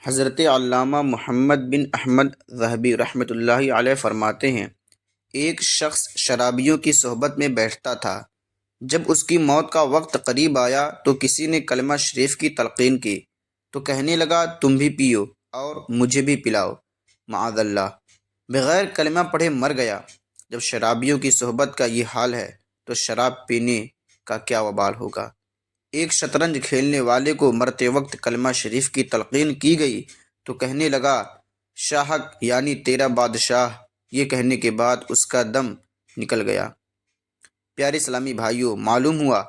حضرت علامہ محمد بن احمد ذہبی رحمۃ اللہ علیہ فرماتے ہیں، ایک شخص شرابیوں کی صحبت میں بیٹھتا تھا۔ جب اس کی موت کا وقت قریب آیا تو کسی نے کلمہ شریف کی تلقین کی تو کہنے لگا، تم بھی پیو اور مجھے بھی پلاؤ۔ معاذ اللہ، بغیر کلمہ پڑھے مر گیا۔ جب شرابیوں کی صحبت کا یہ حال ہے تو شراب پینے کا کیا وبال ہوگا۔ ایک شطرنج کھیلنے والے کو مرتے وقت کلمہ شریف کی تلقین کی گئی تو کہنے لگا، شاہک یعنی تیرا بادشاہ۔ یہ کہنے کے بعد اس کا دم نکل گیا۔ پیارے اسلامی بھائیوں، معلوم ہوا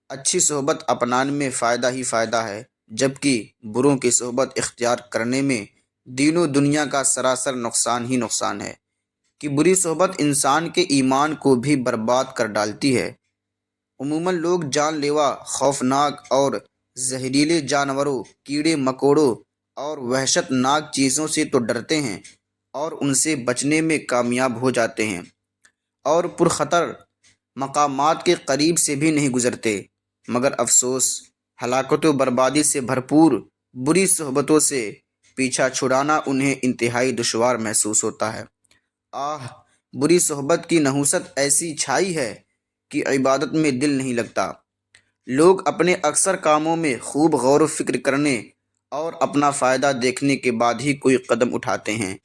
اچھی صحبت اپنانے میں فائدہ ہی فائدہ ہے، جبکہ بروں کی صحبت اختیار کرنے میں دین و دنیا کا سراسر نقصان ہی نقصان ہے کہ بری صحبت انسان کے ایمان کو بھی برباد کر ڈالتی ہے۔ عموماً لوگ جان لیوا، خوفناک اور زہریلے جانوروں، کیڑے مکوڑوں اور وحشت ناک چیزوں سے تو ڈرتے ہیں اور ان سے بچنے میں کامیاب ہو جاتے ہیں، اور پرخطر مقامات کے قریب سے بھی نہیں گزرتے، مگر افسوس، ہلاکت و بربادی سے بھرپور بری صحبتوں سے پیچھا چھڑانا انہیں انتہائی دشوار محسوس ہوتا ہے۔ آہ، بری صحبت کی نحوست ایسی چھائی ہے کہ عبادت میں دل نہیں لگتا۔ لوگ اپنے اکثر کاموں میں خوب غور و فکر کرنے اور اپنا فائدہ دیکھنے کے بعد ہی کوئی قدم اٹھاتے ہیں،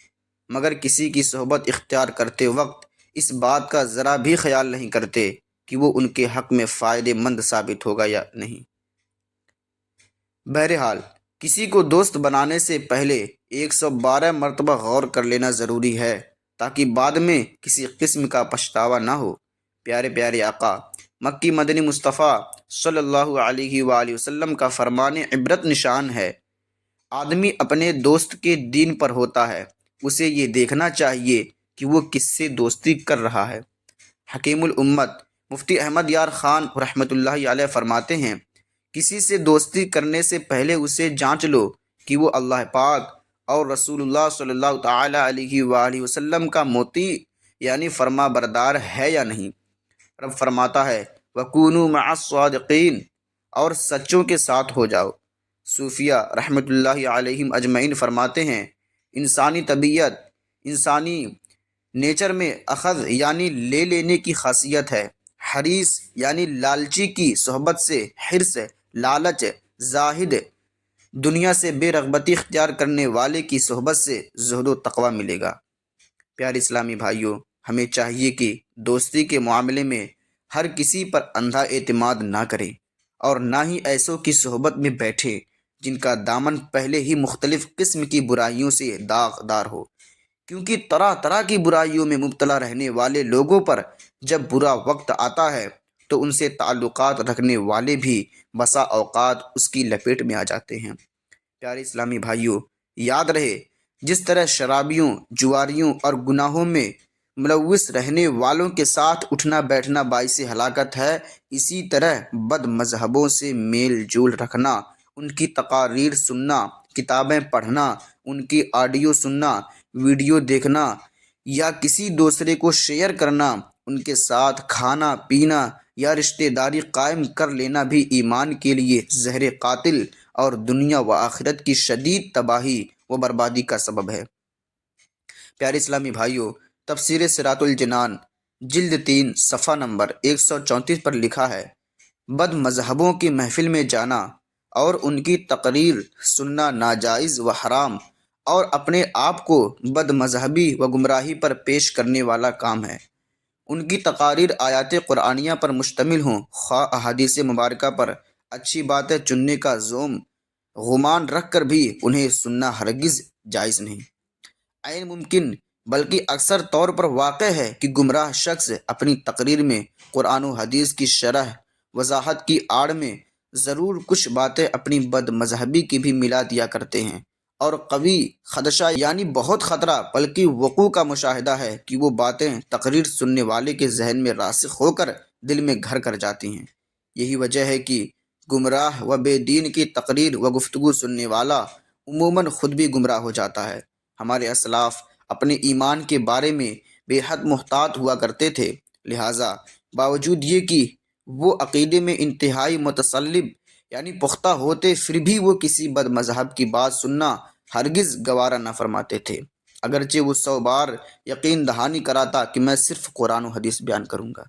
مگر کسی کی صحبت اختیار کرتے وقت اس بات کا ذرا بھی خیال نہیں کرتے کہ وہ ان کے حق میں فائدے مند ثابت ہوگا یا نہیں۔ بہرحال، کسی کو دوست بنانے سے پہلے 112 مرتبہ غور کر لینا ضروری ہے تاکہ بعد میں کسی قسم کا پچھتاوا نہ ہو۔ پیارے پیارے آقا مکی مدنی مصطفیٰ صلی اللہ علیہ وآلہ وسلم کا فرمان عبرت نشان ہے، آدمی اپنے دوست کے دین پر ہوتا ہے، اسے یہ دیکھنا چاہیے کہ وہ کس سے دوستی کر رہا ہے۔ حکیم الامت مفتی احمد یار خان رحمۃ اللہ علیہ فرماتے ہیں، کسی سے دوستی کرنے سے پہلے اسے جانچ لو کہ وہ اللہ پاک اور رسول اللہ صلی اللہ تعالی علیہ وآلہ وسلم کا مطیع یعنی فرما بردار ہے یا نہیں۔ رب فرماتا ہے، وَكُونُوا مَعَ الصَّادِقِينَ، اور سچوں کے ساتھ ہو جاؤ۔ صوفیہ رحمۃ اللہ علیہم اجمعین فرماتے ہیں، انسانی طبیعت، انسانی نیچر میں اخذ یعنی لے لینے کی خاصیت ہے۔ حریص یعنی لالچی کی صحبت سے حرص، لالچ، زاہد دنیا سے بے رغبتی اختیار کرنے والے کی صحبت سے زہد و تقوی ملے گا۔ پیارے اسلامی بھائیوں، ہمیں چاہیے کہ دوستی کے معاملے میں ہر کسی پر اندھا اعتماد نہ کریں اور نہ ہی ایسوں کی صحبت میں بیٹھیں جن کا دامن پہلے ہی مختلف قسم کی برائیوں سے داغدار ہو، کیونکہ طرح طرح کی برائیوں میں مبتلا رہنے والے لوگوں پر جب برا وقت آتا ہے تو ان سے تعلقات رکھنے والے بھی بسا اوقات اس کی لپیٹ میں آ جاتے ہیں۔ پیارے اسلامی بھائیوں، یاد رہے، جس طرح شرابیوں، جواریوں اور گناہوں میں ملوث رہنے والوں کے ساتھ اٹھنا بیٹھنا باعث ہلاکت ہے، اسی طرح بد مذہبوں سے میل جول رکھنا، ان کی تقاریر سننا، کتابیں پڑھنا، ان کی آڈیو سننا، ویڈیو دیکھنا یا کسی دوسرے کو شیئر کرنا، ان کے ساتھ کھانا پینا یا رشتہ داری قائم کر لینا بھی ایمان کے لیے زہر قاتل اور دنیا و آخرت کی شدید تباہی و بربادی کا سبب ہے۔ پیارے اسلامی بھائیوں، تفسیر صراط الجنان جلد 3 صفحہ نمبر 134 پر لکھا ہے، بد مذہبوں کی محفل میں جانا اور ان کی تقریر سننا ناجائز و حرام اور اپنے آپ کو بد مذہبی و گمراہی پر پیش کرنے والا کام ہے۔ ان کی تقاریر آیات قرآنیہ پر مشتمل ہوں، خواہ احادیث مبارکہ پر، اچھی باتیں چننے کا گمان رکھ کر بھی انہیں سننا ہرگز جائز نہیں۔ عین ممکن بلکہ اکثر طور پر واقع ہے کہ گمراہ شخص اپنی تقریر میں قرآن و حدیث کی شرح وضاحت کی آڑ میں ضرور کچھ باتیں اپنی بد مذہبی کی بھی ملا دیا کرتے ہیں، اور قوی خدشہ یعنی بہت خطرہ بلکہ وقوع کا مشاہدہ ہے کہ وہ باتیں تقریر سننے والے کے ذہن میں راسخ ہو کر دل میں گھر کر جاتی ہیں۔ یہی وجہ ہے کہ گمراہ و بے دین کی تقریر و گفتگو سننے والا عموماً خود بھی گمراہ ہو جاتا ہے۔ ہمارے اسلاف اپنے ایمان کے بارے میں بے حد محتاط ہوا کرتے تھے، لہٰذا باوجود یہ کہ وہ عقیدے میں انتہائی متصلب یعنی پختہ ہوتے، پھر بھی وہ کسی بد مذہب کی بات سننا ہرگز گوارا نہ فرماتے تھے، اگرچہ وہ 100 بار یقین دہانی کراتا کہ میں صرف قرآن و حدیث بیان کروں گا۔